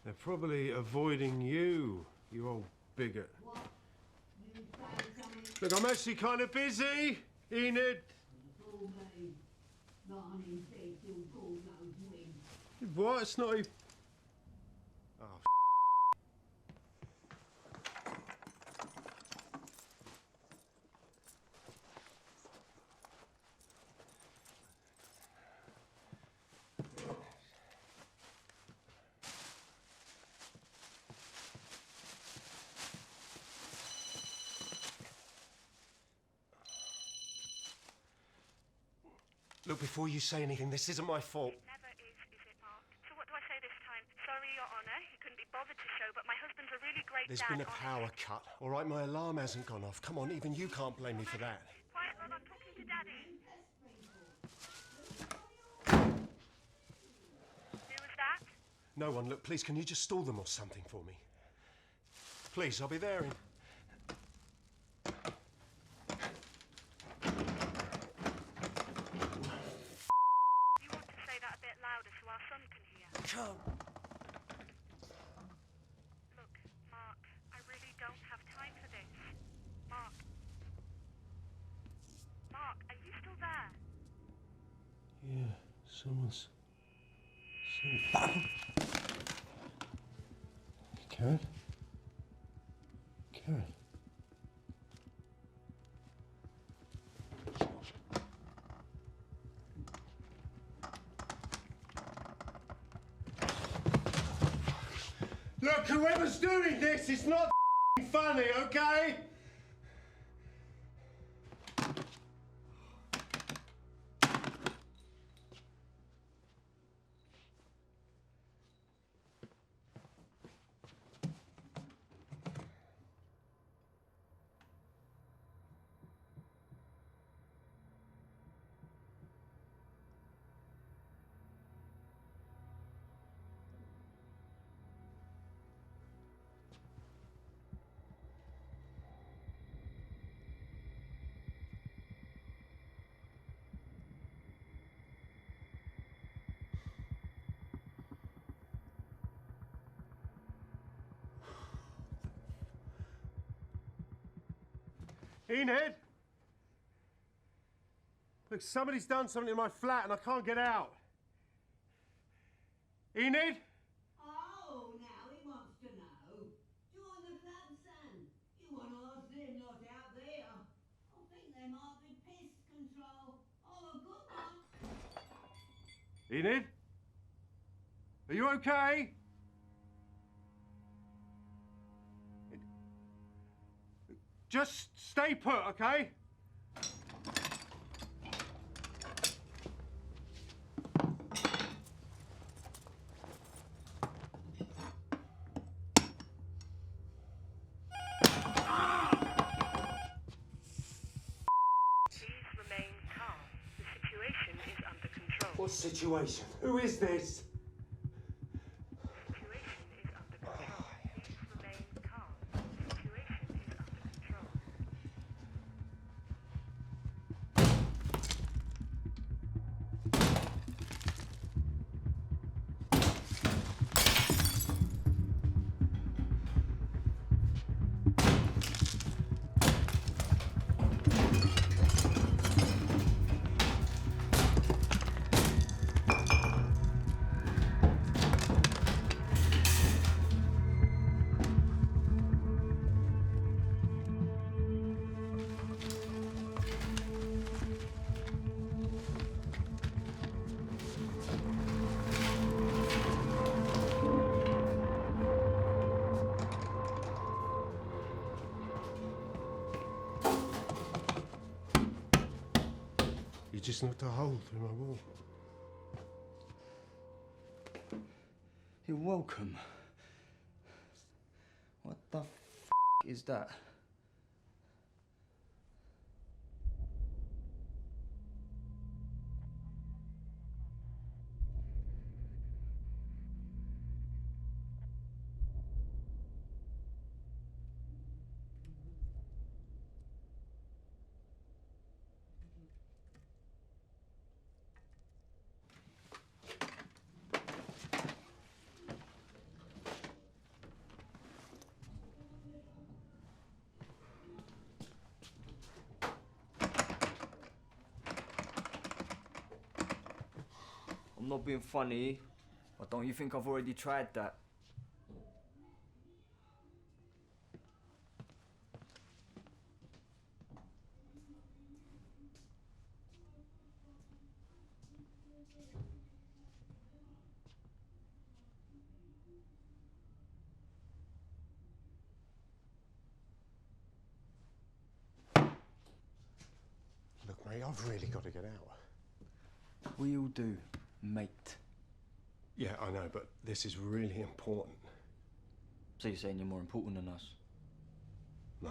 They're probably avoiding you, you old bigot. What? You say something? Look, I'm actually kind of busy, Enid. Fool me. Lying in bed till God knows when. What? It's not even... Oh, look, before you say anything, this isn't my fault. It never is it, Mark? So what do I say this time? Sorry, Your Honour. He couldn't be bothered to show, but my husband's a really great There's dad. been a power cut. All right, my alarm hasn't gone off. Come on, even you can't blame me for that. Quiet, Rob. I'm talking to Daddy. Who was that? No one. Look, please, can you just stall them or something for me? Please, I'll be there in... You want to say that a bit louder so our son can hear? Come. Look, Mark, I really don't have time for this. Mark. Mark, are you still there? Yeah, someone's... Karen? Karen? Look, whoever's doing this, it's not funny, okay? Enid? Look, somebody's done something in my flat and I can't get out. Enid? Oh, now he wants to know. Join the club, son. You want to ask them lot out there. I think they might be pest control. Oh, a good one. Enid? Are you okay? Just stay put, okay? Please remain calm. The situation is under control. What situation? Who is this? The situation is under control. Please remain calm. The situation is under control. You just knocked a hole through my wall. You're welcome. What the f is that? not being funny, but don't you think I've already tried that? Look, mate, I've really got to get out. We all do, mate. Yeah, I know, but this is really important. So you're saying you're more important than us? No?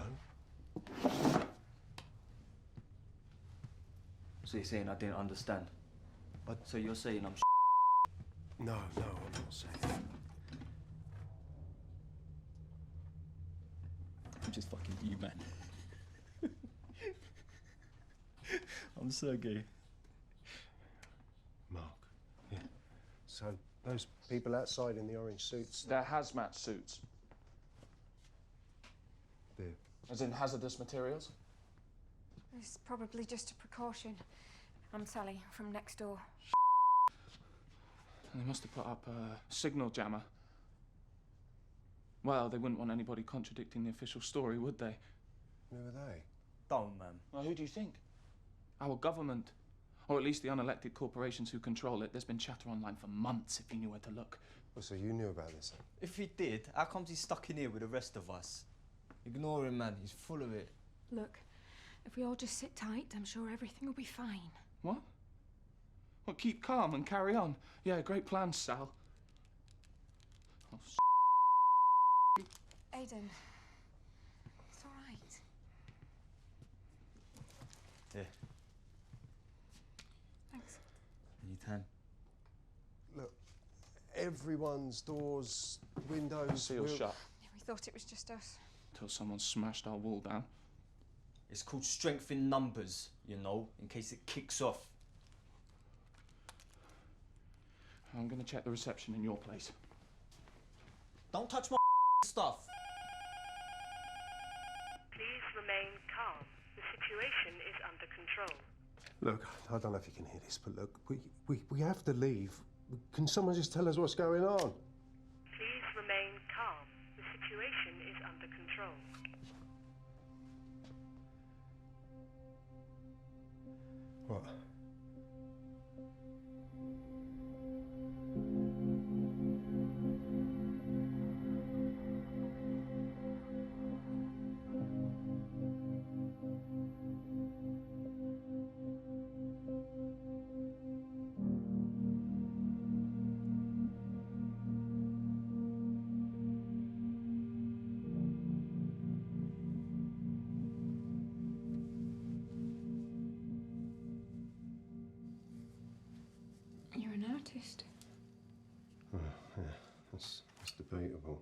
So you're saying I didn't understand? So you're saying I'm No, I'm not saying that. I'm just fucking you, man. I'm Sergey. Mark. Yeah. So, those people outside in the orange suits, They're hazmat suits, they're... as in hazardous materials. It's probably just a precaution. I'm Sally from next door. They must have put up a signal jammer. Well, they wouldn't want anybody contradicting the official story, would they? Who are they? Don't, man. Well, who do you think? Our government. Or at least the unelected corporations who control it. There's been chatter online for months if you knew where to look. Oh, so you knew about this? If he did, how comes he's stuck in here with the rest of us? Ignore him, man. He's full of it. Look, if we all just sit tight, I'm sure everything will be fine. What? Well, keep calm and carry on. Yeah, great plans, Sal. Oh, Aiden, it's all right. Yeah, Thanks. anytime. Look, everyone's doors, windows... Sealed shut. Yeah, we thought it was just us. Till someone smashed our wall down. It's called strength in numbers, you know, in case it kicks off. I'm gonna check the reception in your place. Don't touch my stuff. Please remain calm. The situation is under control. Look, I don't know if you can hear this, but look, we have to leave. Can someone just tell us what's going on? Please remain calm. The situation is under control. What? You're an artist. Oh, yeah, that's debatable.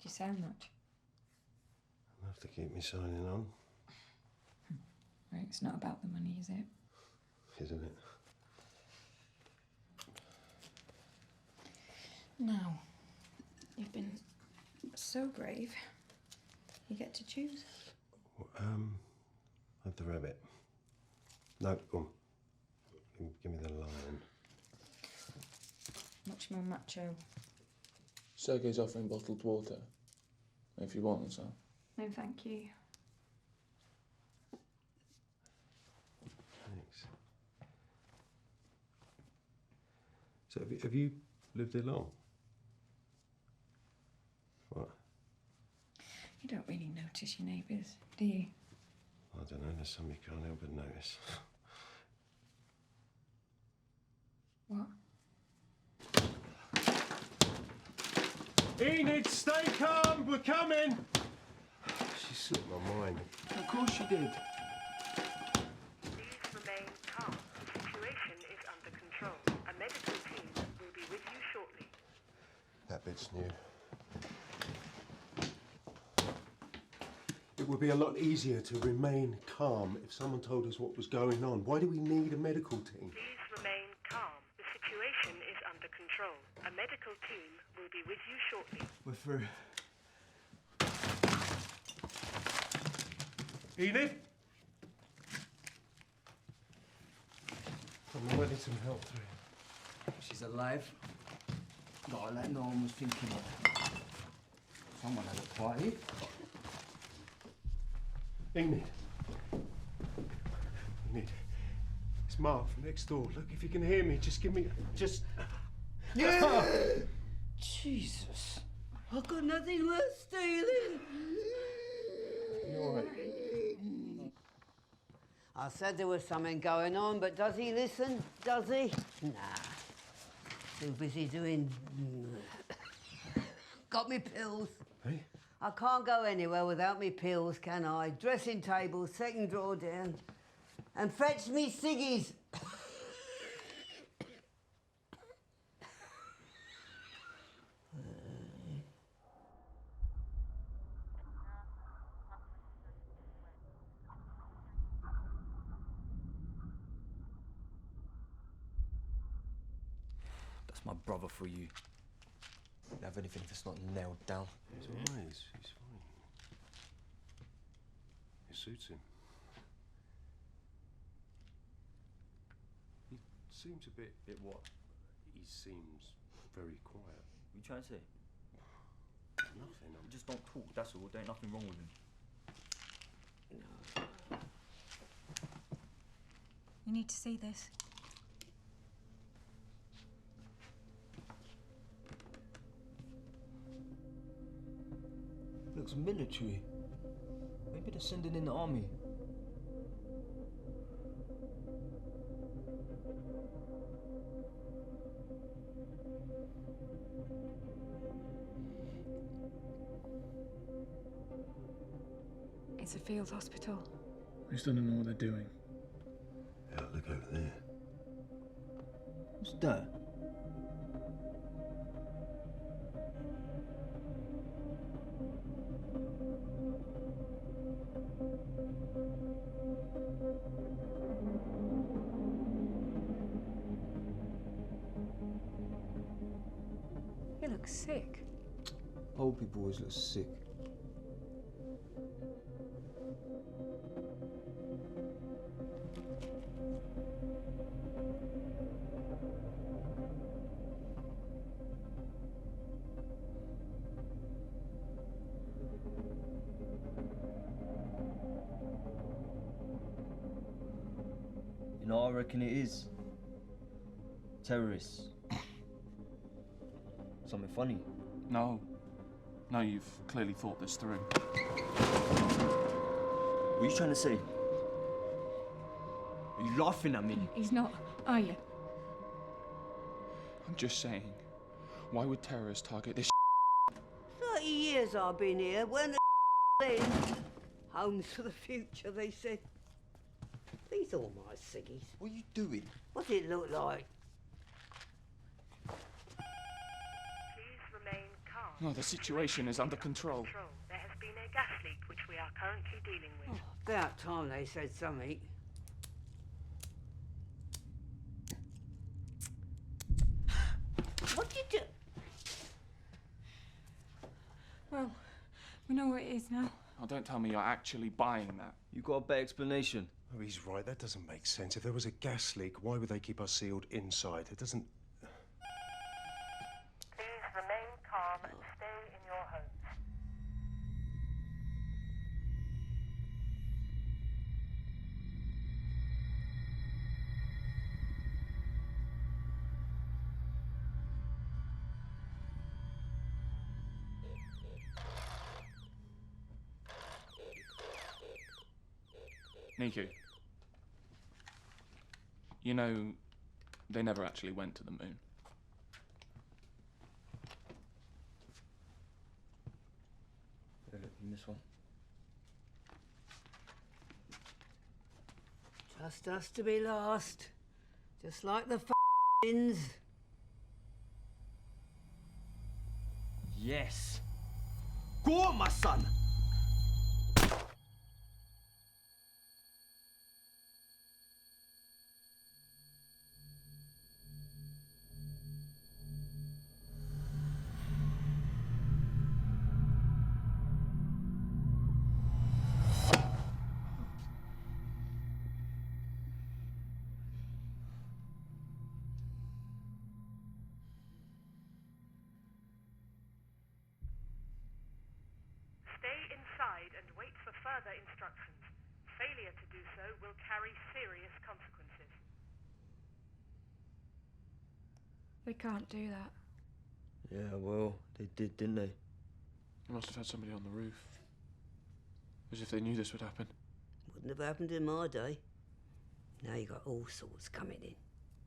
Do you sound much? I'll have to keep me signing on, Right, it's not about the money, is it? isn't it? Now, you've been so brave. You get to choose. Have the rabbit. No, go on. Give me the lion. Much more macho. Sergey's offering bottled water. If you want, so. No, thank you. Thanks. So have you lived here long? What? You don't really notice your neighbours, do you? I don't know, there's some you can't help but notice. What? Enid, stay calm, we're coming! She slipped my mind. Of course she did. Please remain calm. The situation is under control. A medical team will be with you shortly. That bit's new. It would be a lot easier to remain calm if someone told us what was going on. Why do we need a medical team? Please remain calm. The situation is under control. A medical team will be with you shortly. We're through. Enid? I might need some help through. She's alive. Not like no one was thinking of. Someone had a party. Enid. Enid. It's Mark from next door. Look, if you can hear me, just give me... Just... Yeah! Jesus. I've got nothing worth stealing. You all right? I said there was something going on, but does he listen? Does he? Nah. Too busy doing... Got me pills. Hey? I can't go anywhere without me pills, can I? Dressing table, second drawer down. And fetch me ciggies. That's my brother for you. Don't have anything if it's not nailed down. He's all right. He's fine. It suits him. He seems a bit... Bit what? He seems very quiet. What you trying to say? Nothing. You just don't talk, that's all. There ain't nothing wrong with him. You need to see this. Looks military. Maybe they're sending in the army. It's a field hospital. We still don't know what they're doing. Yeah, look over there. What's that? You look sick. Old people always look sick. You know what I reckon it is? Terrorists. Something funny. No. No, you've clearly thought this through. What are you trying to say? Are you laughing at me? He's not, are you? I'm just saying, why would terrorists target this 30 years I've been here. When the then? Homes for the future, they said. These are all my ciggies. What are you doing? What's it look like? Please remain calm. No, the situation is under control. There has been a gas leak which we are currently dealing with. About time they said something. What did you do? Well, we know what it is now. Oh, don't tell me you're actually buying that. You got a better explanation? Oh, he's right. That doesn't make sense. If there was a gas leak, why would they keep us sealed inside? It doesn't... Please remain calm and stay in your homes. Niku. You know, they never actually went to the moon. Look, you missed one. Trust us to be last. Just like the f***ins. Yes! Go on, my son! Stay inside and wait for further instructions. Failure to do so will carry serious consequences. They can't do that. Yeah, well, they did, didn't they? They must have had somebody on the roof. As if they knew this would happen. Wouldn't have happened in my day. Now you got all sorts coming in.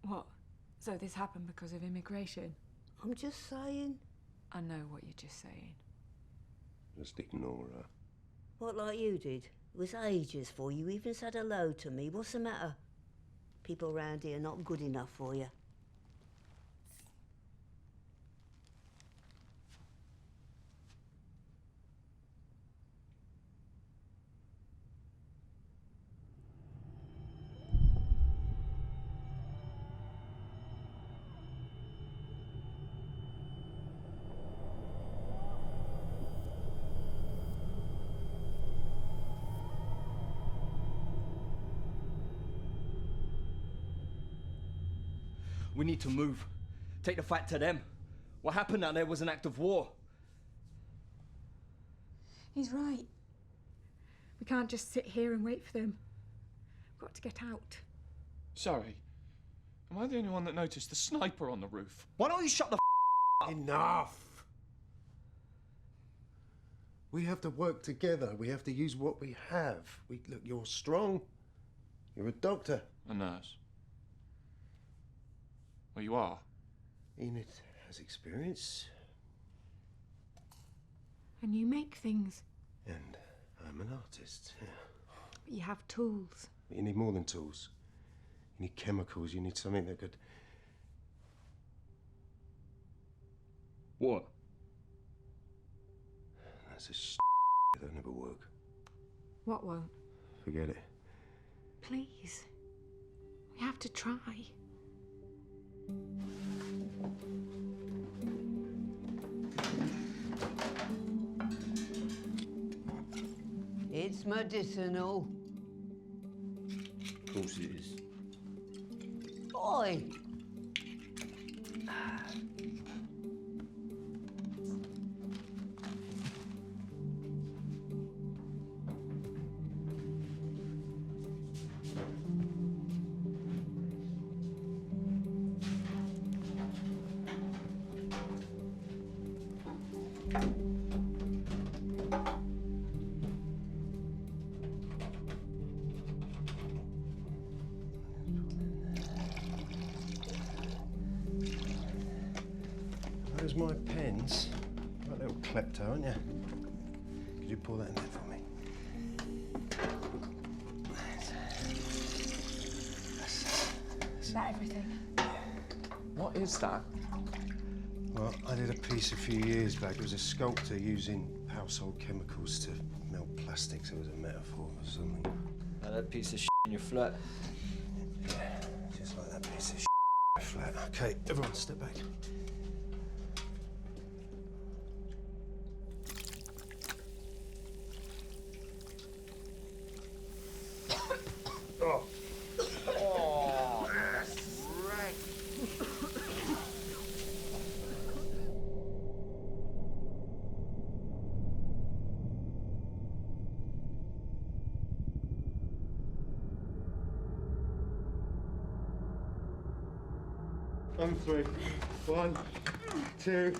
What? So this happened because of immigration? I'm just saying. I know what you're just saying. Just ignore her. What like you did? It was ages before you even said hello to me. What's the matter? People round here not good enough for you. We need to move. Take the fight to them. What happened out there was an act of war. He's right. We can't just sit here and wait for them. We've got to get out. Sorry. Am I the only one that noticed the sniper on the roof? Why don't you shut the Enough! We have to work together. We have to use what we have. Look, you're strong. You're a doctor. A nurse. Well, you are. Enid has experience. And you make things. And I'm an artist. Yeah. But you have tools. You need more than tools. You need chemicals. You need something that could... What? That's a that'll never work. What won't? Forget it. Please. We have to try. It's medicinal. Of course it is. Oi! Those my pens. Right little klepto, aren't you? Could you pour that in there for me? Is that everything? What is that? Well, I did a piece a few years back. It was a sculptor using household chemicals to melt plastics. It was a metaphor for something. Now that piece of in your flat. Yeah, just like that piece of flat. Okay, everyone step back. On three. 1, 2.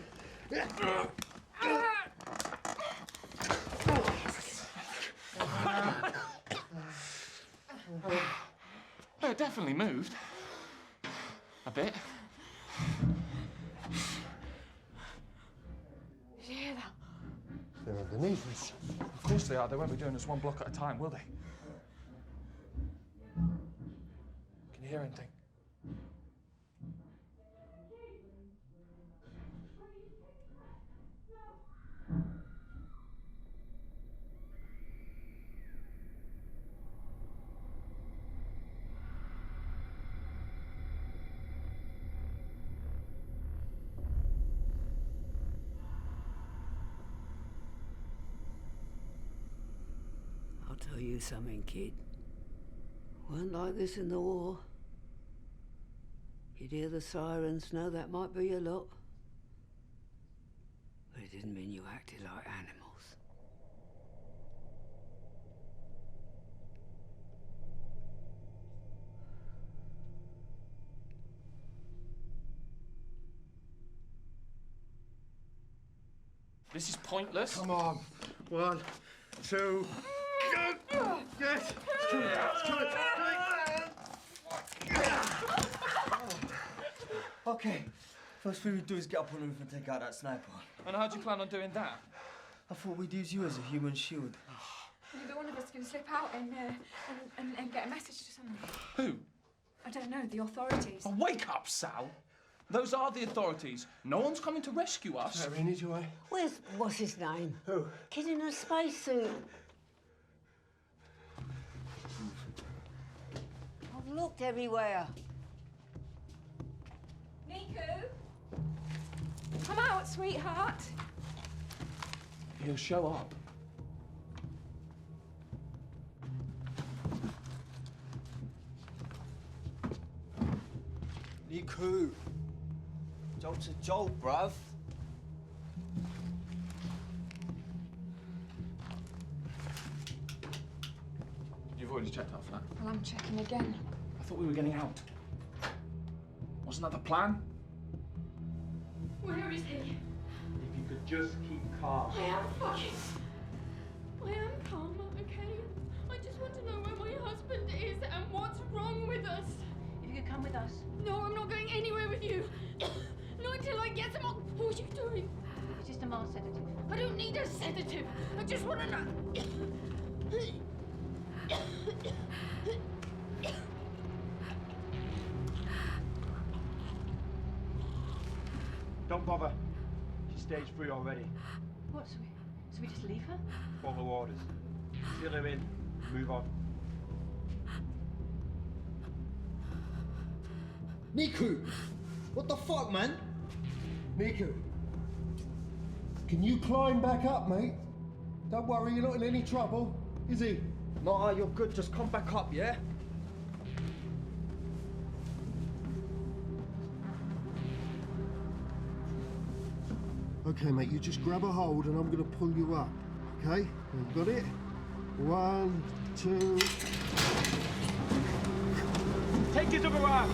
Oh, it definitely moved. A bit. Did you hear that? They're underneath us. Of course they are. They won't be doing this one block at a time, will they? Can you hear anything? I'll tell you something, kid. Weren't like this in the war. You'd hear the sirens, know that might be a lot. But it didn't mean you acted like animals. This is pointless. Come on. 1, 2. Go. Yes. Okay. First thing we do is get up on the roof and take out that sniper. And how do you plan on doing that? I thought we'd use you as a human shield. Maybe one of us can slip out and get a message to someone. Who? I don't know, the authorities. Oh, wake up, Sal. Those are the authorities. No one's coming to rescue us. Irene, is you all right? What's his name? Who? Kid in a spacesuit. I've looked everywhere. Niku? Come out, sweetheart. He'll show up. Niku. Joke's a joke, bruv. You've already checked our flat. Well, I'm checking again. I thought we were getting out. Wasn't that the plan? Where is he? If you could just keep calm. I am calm, okay? I just want to know where my husband is and what's wrong with us. If you could come with us. No, I'm not going anywhere with you. Not until I get some. What are you doing? It's just a mild sedative. I don't need a sedative. I just want to know. Don't bother. She's stage 3 already. What, so we just leave her? Follow orders. Seal her in. Move on. Niku! What the fuck, man? Niku. Can you climb back up, mate? Don't worry, you're not in any trouble, is he? Nah, you're good. Just come back up, yeah? Okay, mate, you just grab a hold and I'm gonna pull you up, okay? You got it? 1, 2... Take his other arm!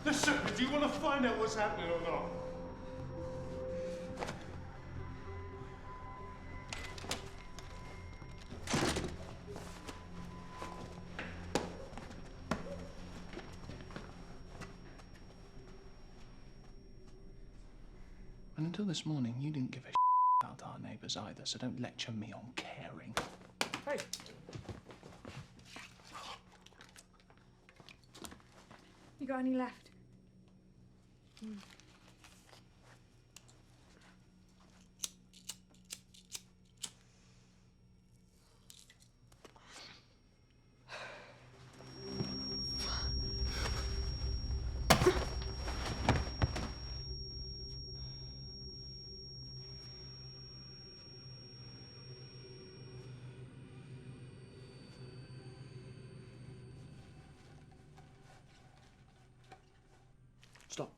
Listen, do you want to find out what's happening or not? And until this morning, you didn't give a about our neighbours either, so don't lecture me on caring. Hey. You got any left? Stop.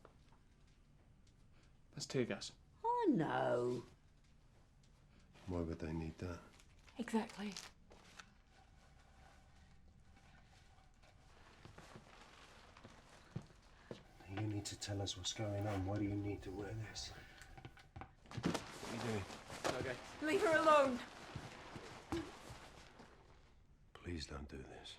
That's tear gas. Oh, no. Why would they need that? Exactly. You need to tell us what's going on. Why do you need to wear this? What are you doing? Okay. Leave her alone. Please don't do this.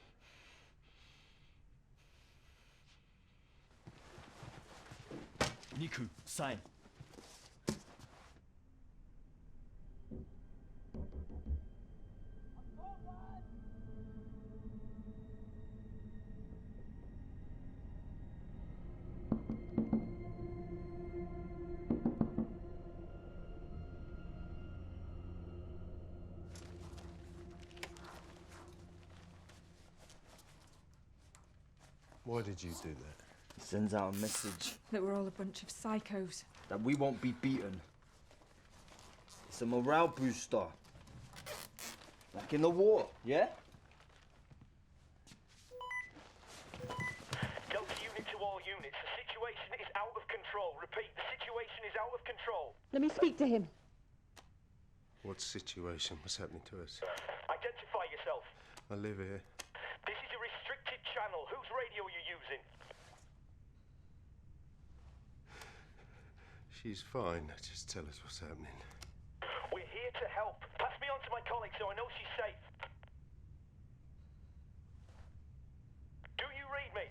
Niku, sign. Why did you do that? Sends out a message That we're all a bunch of psychos. that we won't be beaten. It's a morale booster. Like in the war, yeah? Delta unit to all units. The situation is out of control. Repeat, the situation is out of control. Let me speak to him. What situation? What's happening to us? Identify yourself. I live here. This is a restricted channel. Whose radio are you using? She's fine. Just tell us what's happening. We're here to help. Pass me on to my colleague so I know she's safe. Do you read me?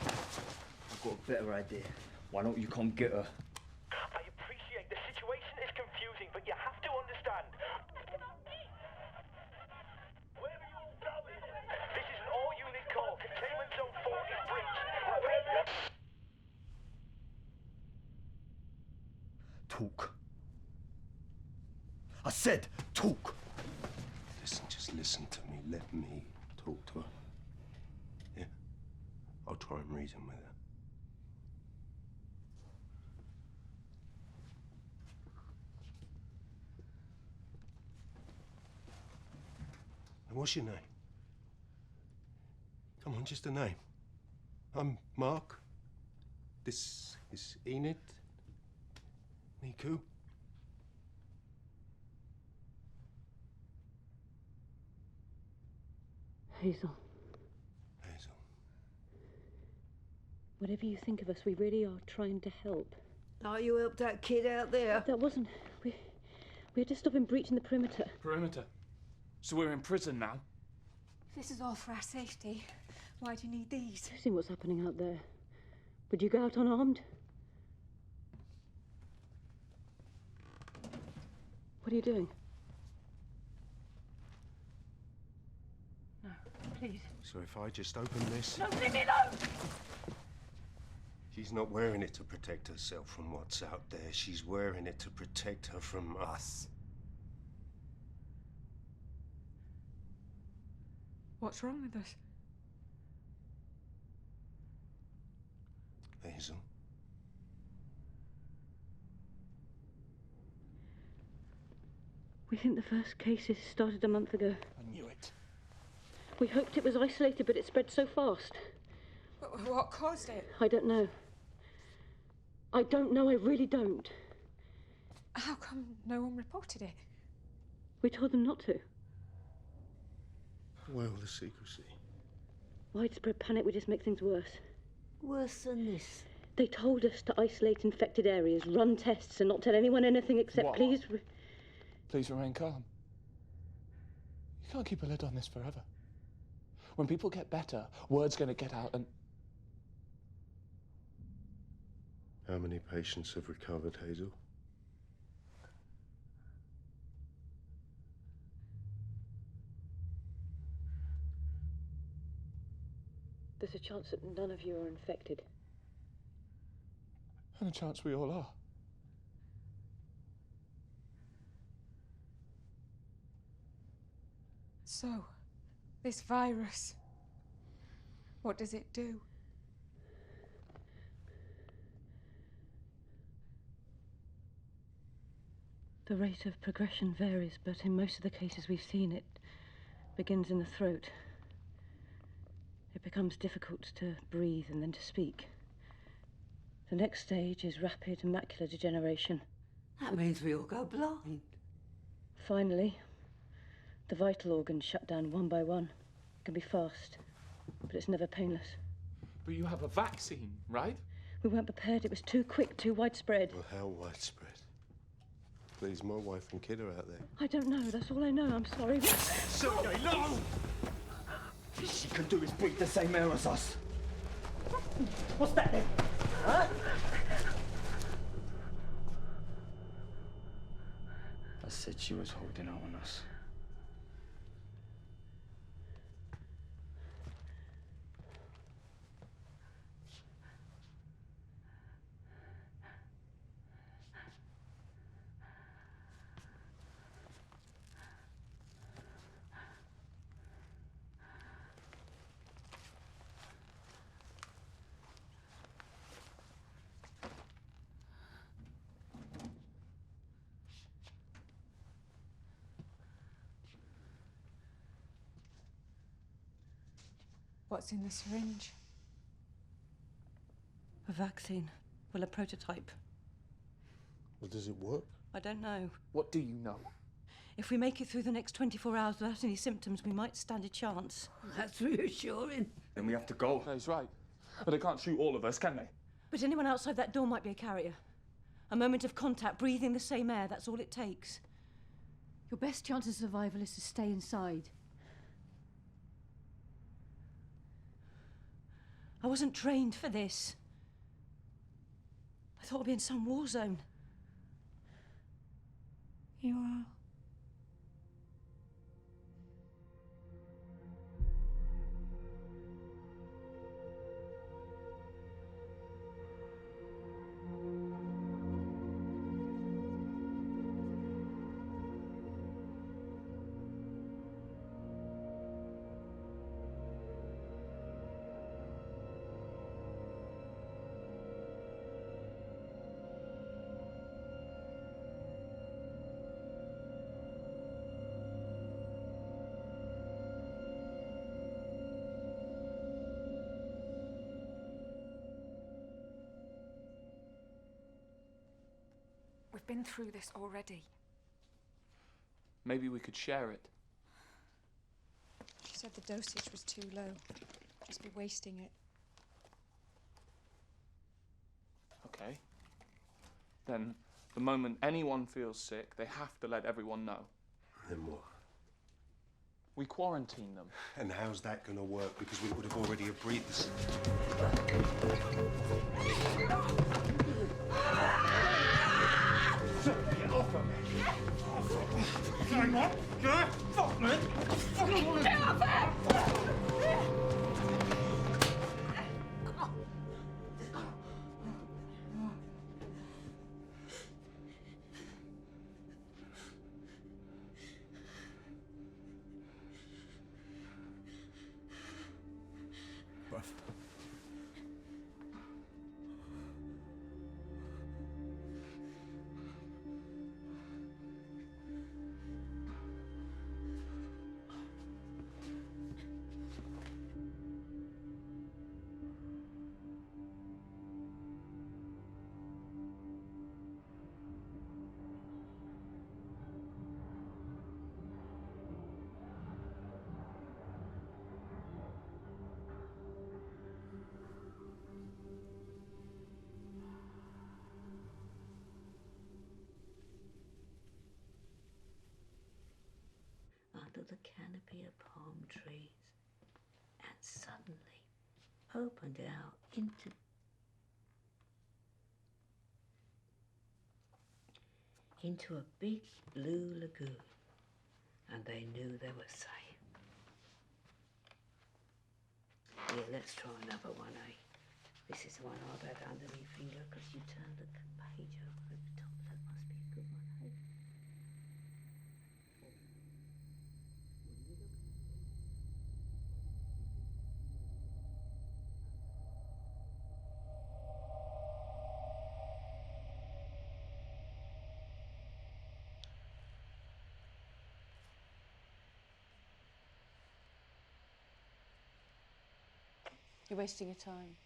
I've got a better idea. Why don't you come get her? I appreciate the situation is confusing, but you have to understand. Where are you all going? This is an all-unit call. Containment zone 4 is breached. Repeat. Talk. I said talk. Listen, just listen to me. Let me talk to her. Yeah? I'll try and reason with her. And what's your name? Come on, just a name. I'm Mark. This is Enid. Niku. Hazel, Hazel. whatever you think of us, we really are trying to help. Like you helped that kid out there. That wasn't... We had to stop him breaching the perimeter. Perimeter. So we're in prison now? If this is all for our safety, why do you need these? You've seen what's happening out there. Would you go out unarmed? What are you doing? No, please. So if I just open this... No, leave me alone! She's not wearing it to protect herself from what's out there. She's wearing it to protect her from us. What's wrong with us? Hazel. We think the first cases started a month ago. I knew it. We hoped it was isolated, but it spread so fast. What caused it? I don't know. I don't know, I really don't. How come no one reported it? We told them not to. Well, the secrecy. Widespread panic would just make things worse. Worse than this. They told us to isolate infected areas, run tests, and not tell anyone anything except What? please... Please remain calm. You can't keep a lid on this forever. When people get better, word's going to get out and... How many patients have recovered, Hazel? There's a chance that none of you are infected. And a chance we all are. So, this virus, what does it do? The rate of progression varies, but in most of the cases we've seen, it begins in the throat. It becomes difficult to breathe and then to speak. The next stage is rapid macular degeneration. That means we all go blind. Finally, the vital organs shut down one by one. It can be fast, but it's never painless. But you have a vaccine, right? We weren't prepared. It was too quick, too widespread. Well, how widespread? Please, my wife and kid are out there. I don't know. That's all I know. I'm sorry. Sergei, no! She could do is breathe the same air as us. What's that then? Huh? I said she was holding out on us. What's in the syringe? A vaccine. Well, a prototype. Well, does it work? I don't know. What do you know? If we make it through the next 24 hours without any symptoms, we might stand a chance. That's reassuring. Then we have to go. No, he's right. But they can't shoot all of us, can they? But anyone outside that door might be a carrier. A moment of contact, breathing the same air, that's all it takes. Your best chance of survival is to stay inside. I wasn't trained for this. I thought I'd be in some war zone. You are. We've been through this already. Maybe we could share it. She said the dosage was too low. Just be wasting it. Okay. Then, the moment anyone feels sick, they have to let everyone know. Then what? We quarantine them. And how's that going to work? Because we would have already agreed this. Get off of me! Fuck me! Get off Under the canopy of palm trees, and suddenly opened out into a big blue lagoon, and they knew they were safe. Here, let's try another one, eh? This is the one I've had under my finger because you turned the page over at the top. That must be a good one, eh? You're wasting your time.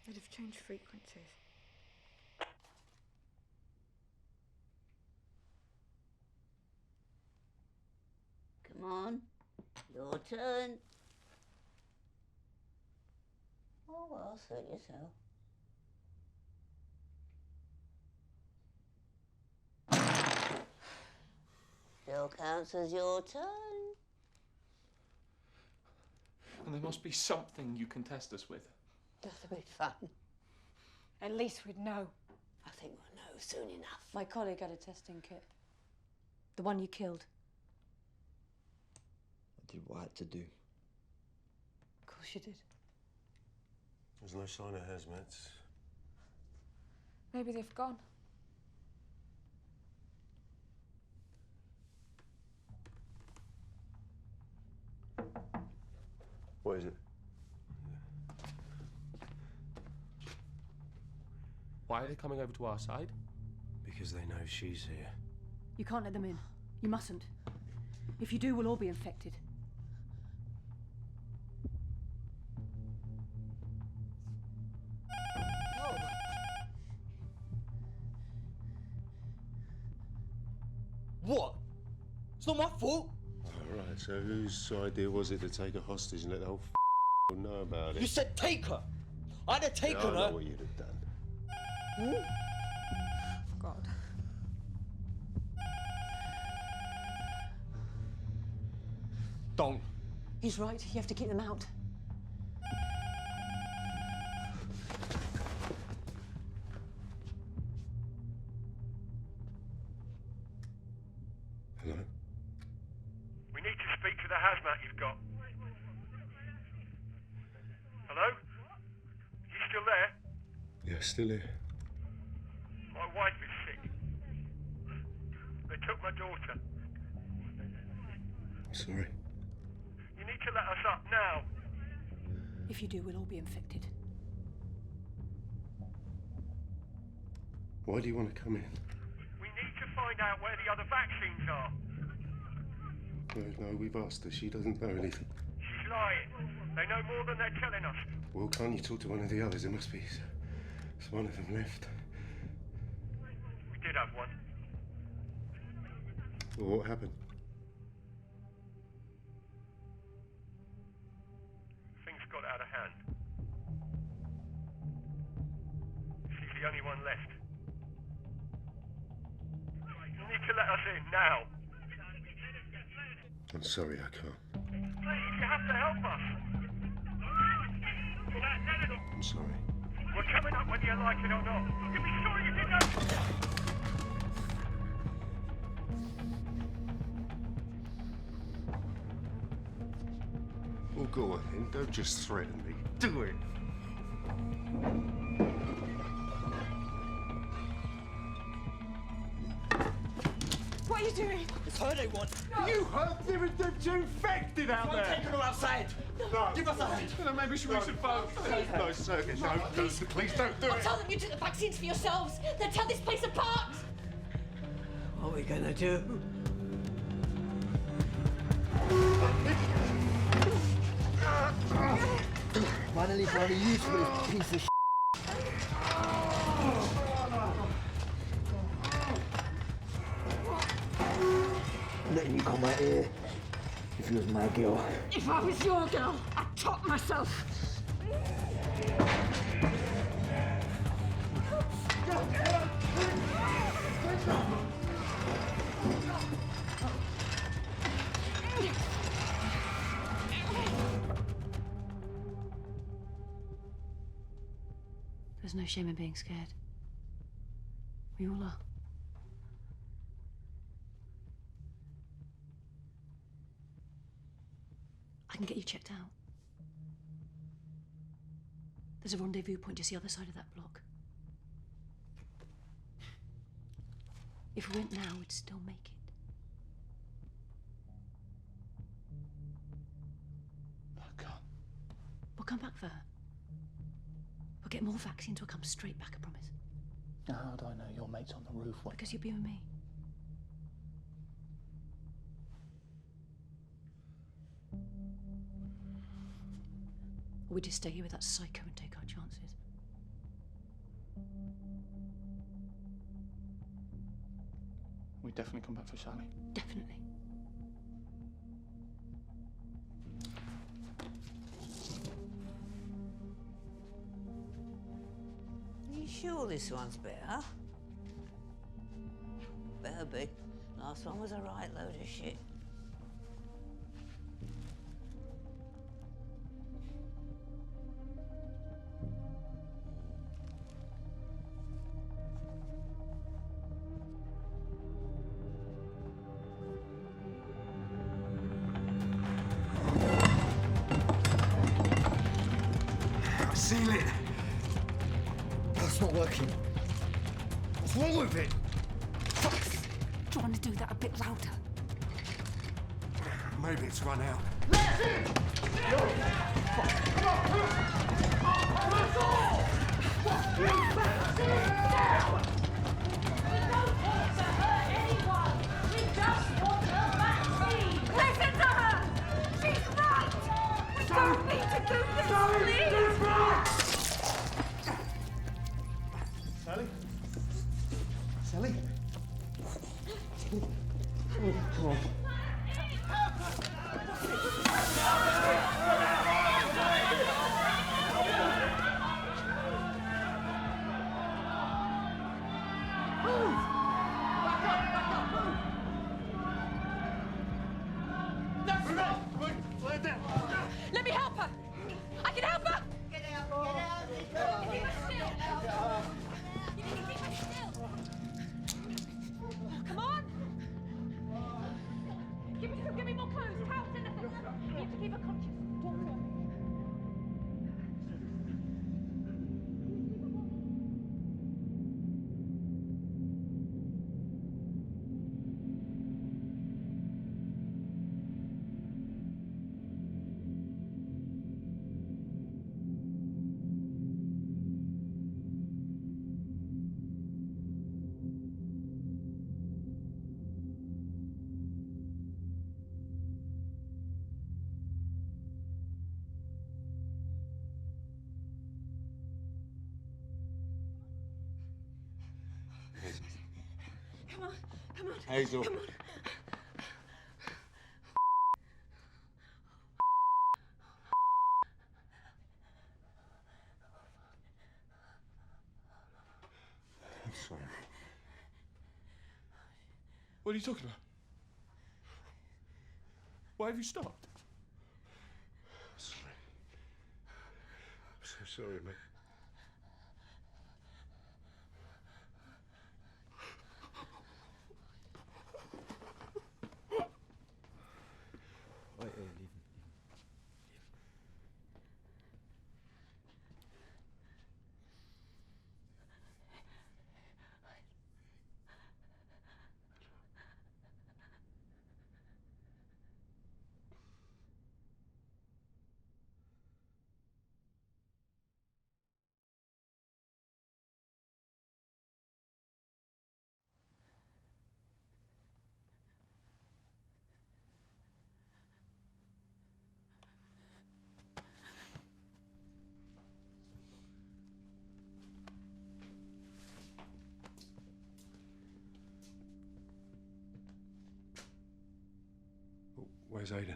They'd have changed frequencies. Come on, your turn. Oh, well, suit yourself. Still counts as your turn. And there must be something you can test us with. Just a bit fun. At least we'd know. I think we'll know soon enough. My colleague had a testing kit. The one you killed. I did what I had to do. Of course you did. There's no sign of hazmats. Maybe they've gone. What is it? Why are they coming over to our side? Because they know she's here. You can't let them in. You mustn't. If you do, we'll all be infected. What? It's not my fault. All right, so whose idea was it to take her hostage and let the whole know about it? You said take her. I'd have taken I know her. what you'd have done. God. Don't. He's right. You have to keep them out. Hello? We need to speak to the hazmat you've got. Hello? You still there? Yeah, still here. My wife is sick. They took my daughter. I'm sorry. You need to let us up now. If you do, we'll all be infected. Why do you want to come in? We need to find out where the other vaccines are. No, we've asked her. She doesn't know anything. She's lying. They know more than they're telling us. Well, can't you talk to one of the others? There must be one of them left. We did have one. Well, what happened? Things got out of hand. She's the only one left. You need to let us in now. I'm sorry, I can't. Please, you have to help us. I'm sorry. We're coming up whether you like it or not. You be sure you did that. Well, go on then. Don't just threaten me. Do it. What are you doing? It's her they want. You heard there was them two infected out there. Taking her outside. No. Give us a hand. No, maybe we should both. No, Sergei, please don't do I'll it. tell them you took the vaccines for yourselves. They'll tear this place apart. What are we gonna do? Finally found a use for this piece of letting you come out here if you was my girl. If I was your girl, I'd top myself. There's no shame in being scared. We all are. I can get you checked out. There's a rendezvous point just the other side of that block. If we went now, we'd still make it. I can't. We'll come back for her. We'll get more vaccines, we'll come straight back, I promise. Now, how do I know your mate's on the roof? What? Because you'll be with me. Or we just stay here with that psycho and take our chances. We definitely come back for Sally. Definitely. You sure this one's better? Better be. Last one was a right load of shit. Seal it. That's not working. What's wrong with it? Do you want to do that a bit louder? Maybe it's run out. Listen to her! She's right! We don't need to do this, please! Sally? Sally? Come on. Hazel. Come on. I'm sorry. What are you talking about? Why have you stopped? Sorry. I'm so sorry, mate. Wait, leave him. Where's Aiden?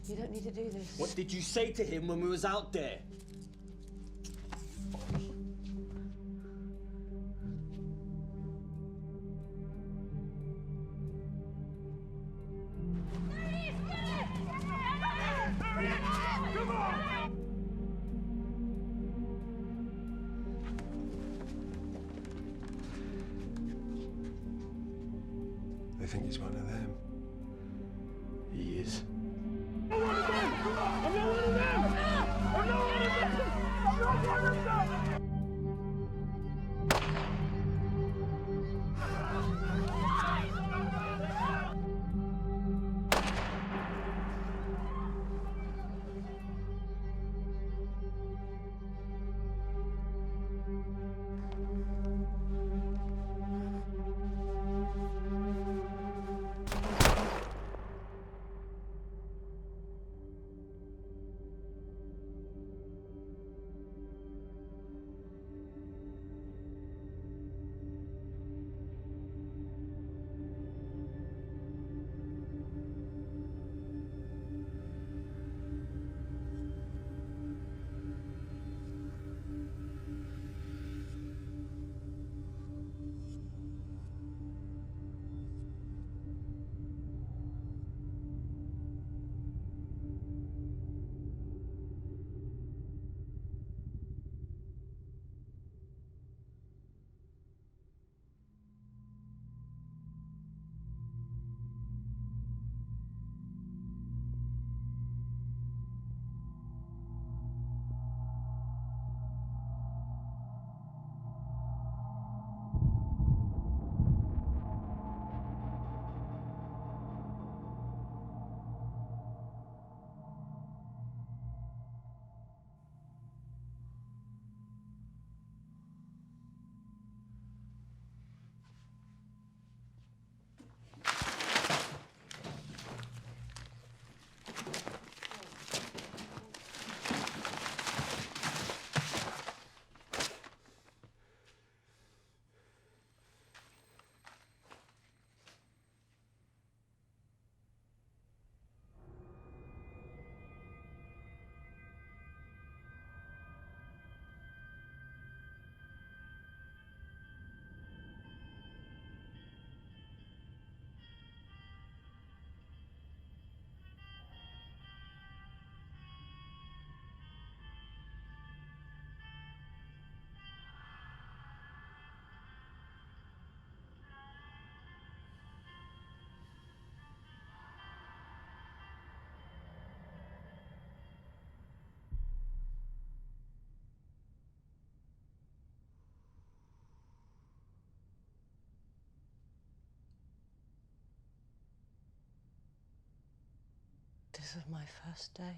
You don't need to do this. What did you say to him when we was out there? They think he's one of them. He is. ashes of my first day.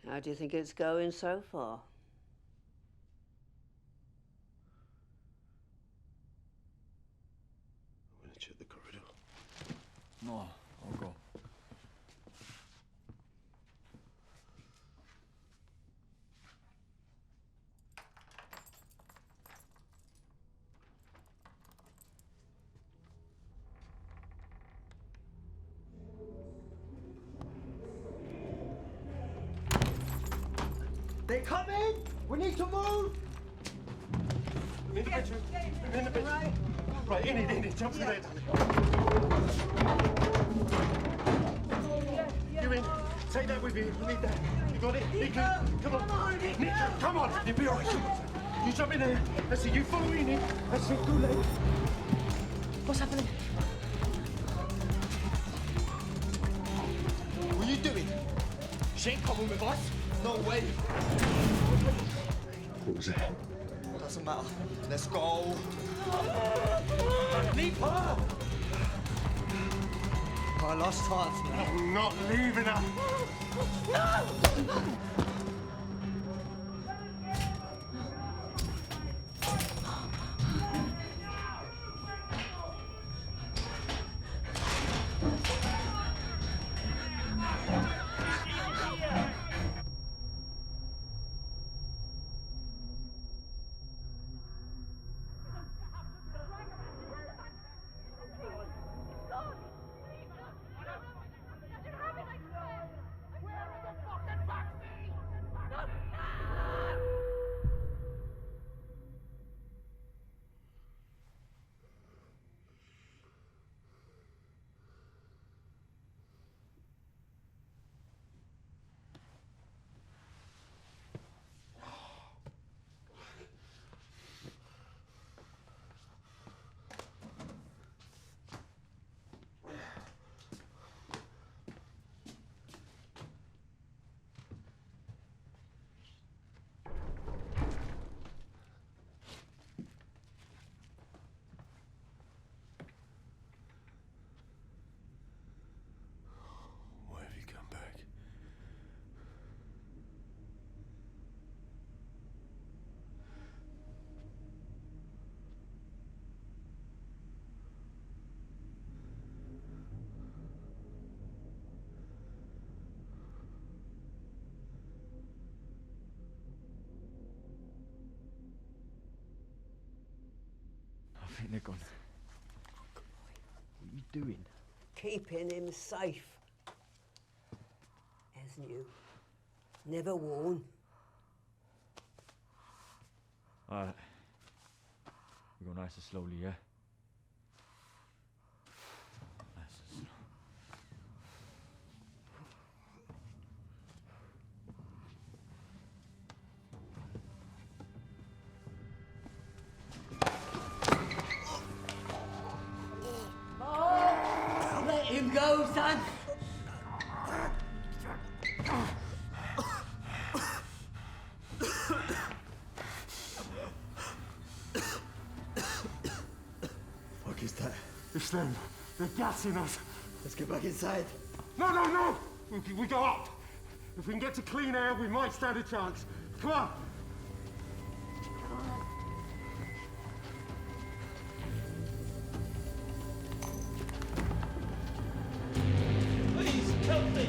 How do you think it's going so far? I'm gonna check the corridor. No, I'll go. They're coming! We need to move! I'm in the bedroom. I'm in the bedroom. Right, in it. Jump to there, darling. You in? Take that with you. You need that. You got it? Nico, come on. Nico, come on. You'll be all right. You jump in there. That's it. You follow me in. That's it. Too late. What's happening? What are you doing? She ain't coming with us. No way. What was that? Doesn't matter. Let's go. Leave her! I lost heart now. I'm not leaving her. No! Why have you come back? I think they're gone. What are you doing? Keeping him safe. As new. Never worn. Alright. We go nice and slowly, yeah? Nice and slow. Let him go, son. Fuck is that? It's them. They're gassing us. Let's get back inside. No! We go up. If we can get to clean air, we might stand a chance. Come on. Please, help me!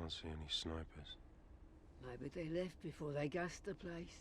Can't see any snipers. Maybe they left before they gassed the place.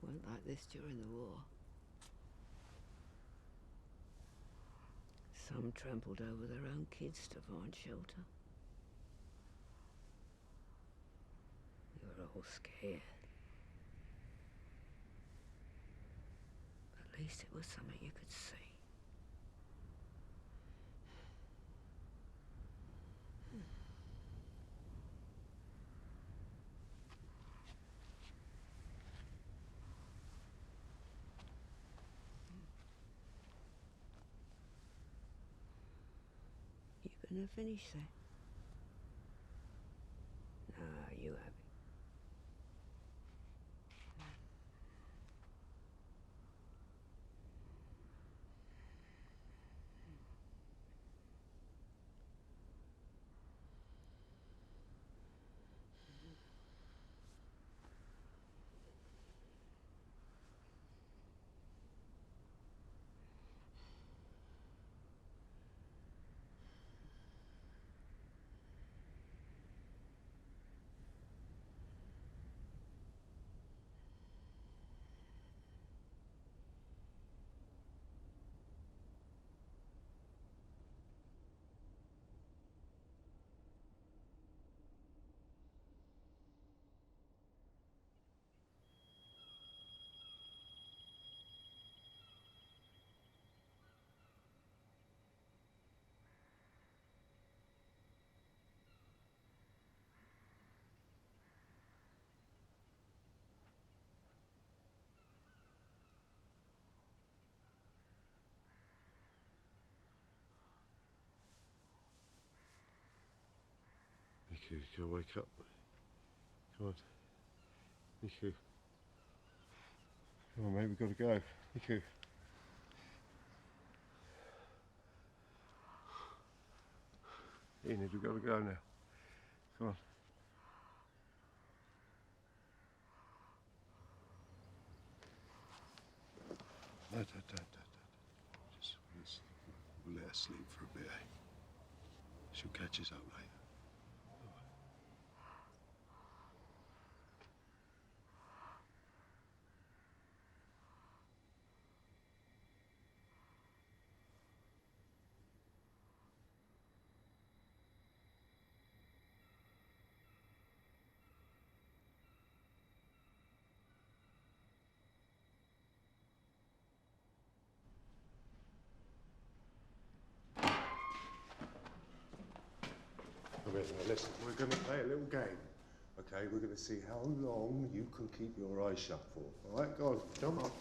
Weren't like this during the war. Some trampled over their own kids to find shelter. You were all scared. At least it was something you could see. You gonna finish that? No, you haven't. Miku, you gotta wake up. Come on. Miku. Come on, mate, we've got to go. Miku. Enid, we've got to go now. Come on. No, don't. Just we'll let her sleep for a bit, eh? She'll catch us up later. Listen, we're going to play a little game, okay? We're going to see how long you can keep your eyes shut for. All right, go on, come on.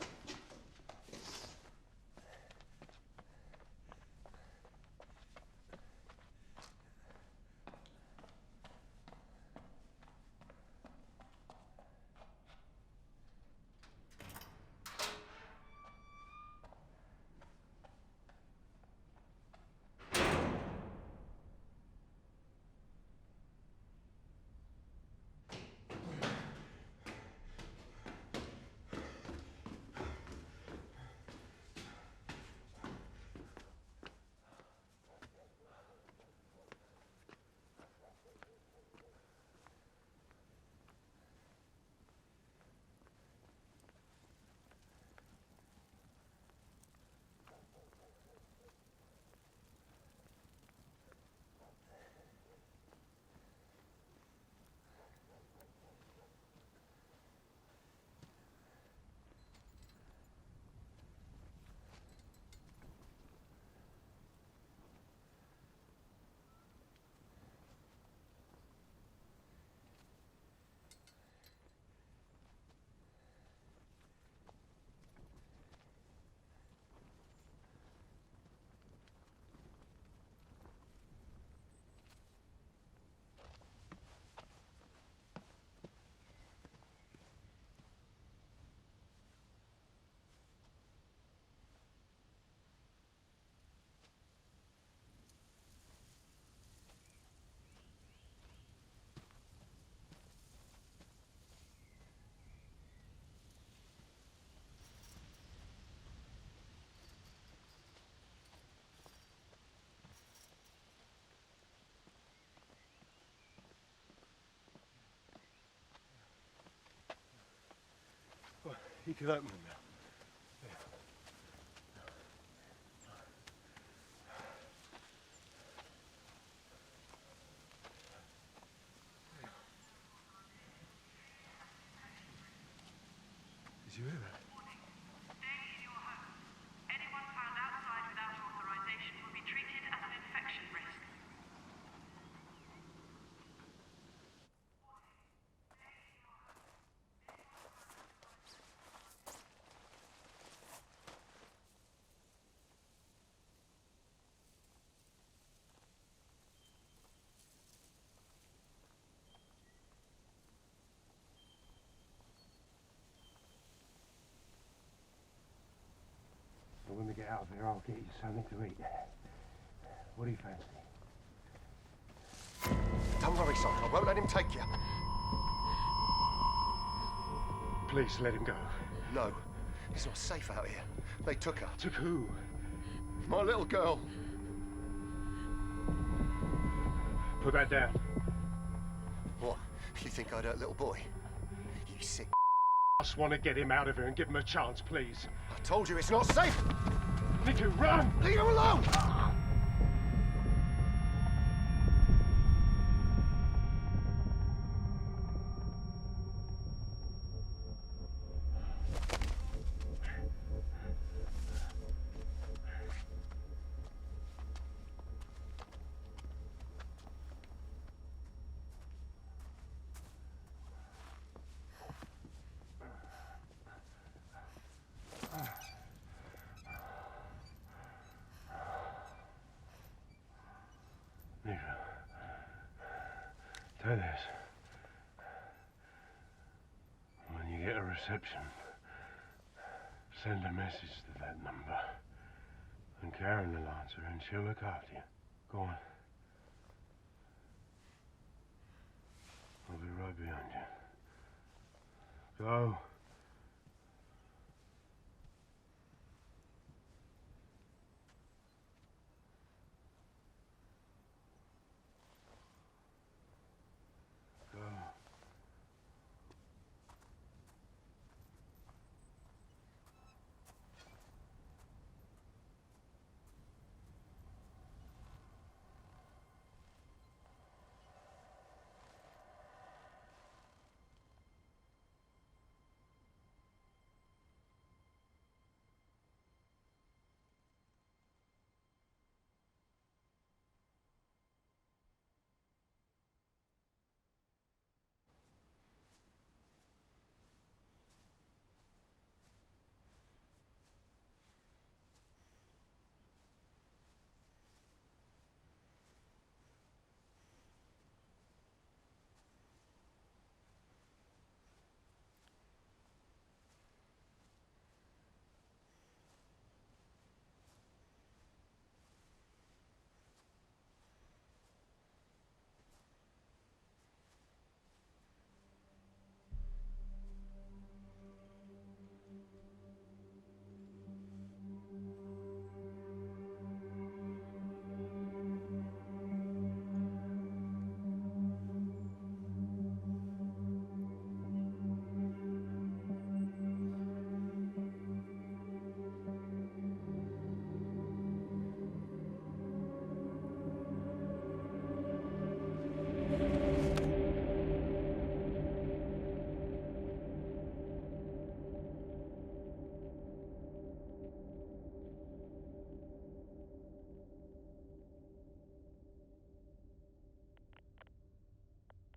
You can open them now. Did you hear that? Staying in your home. Anyone found outside without authorization will be treated as an infection risk. Well, when we get out of here, I'll get you something to eat. What do you fancy? Don't worry, son. I won't let him take you. Please let him go. No. It's not safe out here. They took her. Took who? My little girl. Put that down. What? You think I'd hurt little boy? You sick. I just want to get him out of here and give him a chance, please. I told you it's not safe. Niku, run! Leave him alone! Niku, do this. When you get a reception, send a message to that number. And Karen will answer and she'll look after you. Go on. I'll be right behind you. Go. Go.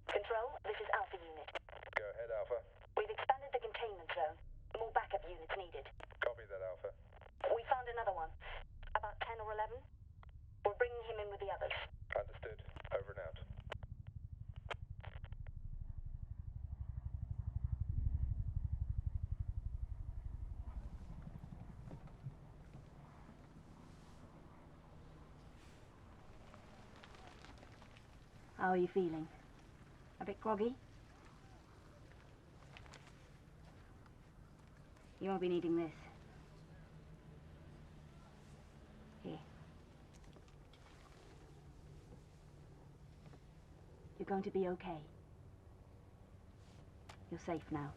Control, this is Alpha Unit. Go ahead, Alpha. We've expanded the containment zone. More backup units needed. Copy that, Alpha. We found another one. About 10 or 11. We're bringing him in with the others. Understood. Over and out. How are you feeling? A bit groggy? You won't be needing this. Here. You're going to be okay. You're safe now.